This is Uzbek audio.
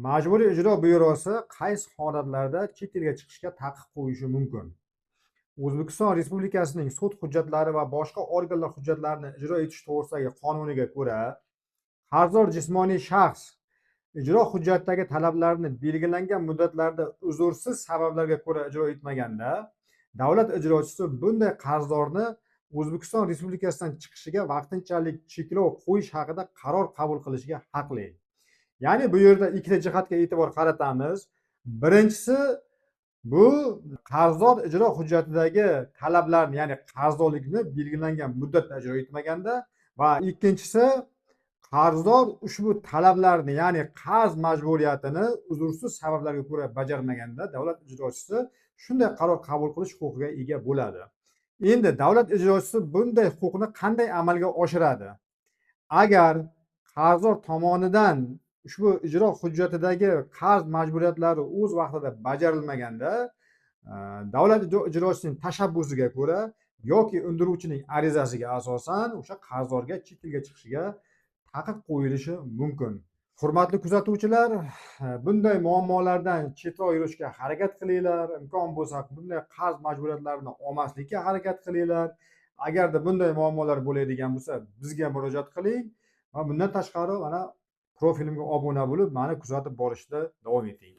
Majburiy ijro byurosi qaysi holatlarda chet elga chiqishga taqiq qo'yishi mumkin? O'zbekiston Respublikasining sud hujjatlari va boshqa organlar hujjatlarini ijro etish to'g'risidagi qonuniga ko'ra, qarzdor jismoniy shaxs ijro hujjatidagi talablarni belgilangan muddatlarda uzursiz sabablarga ko'ra ijro etmaganda, davlat ijrochisi bunday qarzdorni O'zbekiston Respublikasidan chiqishiga vaqtinchalik cheklov qo'yish haqida qaror qabul qilishga haqli. Ya'ni bu yerda ikkita jihatga e'tibor qaratamiz. Birinchisi, bu qarzdor ijro hujjatidagi talablarni, ya'ni qarzdorlikni belgilangan muddatda ijro etmaganda, va ikkinchisi, qarzdor ushbu talablarni, ya'ni qarz majburiyatini uzursiz sabablarga ko'ra bajarmaganda davlat ijrochisi shunday qaror qabul qilish huquqiga ega bo'ladi. Endi davlat ijrochisi bunday huquqni qanday amalga oshiradi? Agar qarzdor tomonidan ushbu ijro hujjatidagi qarz majburiyatlari o'z vaqtida bajarilmaganda, davlat ijrochisining tashabbusiga ko'ra yoki undiruvchining arizasiga asosan o'sha qarzdorga chet elga chiqishiga taqiq qo'yilishi mumkin. Hurmatli kuzatuvchilar, bunday muammolardan chetroq yurishga harakat qilinglar. Imkon bo'lsa bunday qarz majburiyatlarini olmaslikka harakat qilinglar. Agarda bunday muammolar bo'ladigan bo'lsa, bizga murojaat qiling va bundan tashqari mana profilimga obuna bo'lib, meni kuzatib borishda davom eting.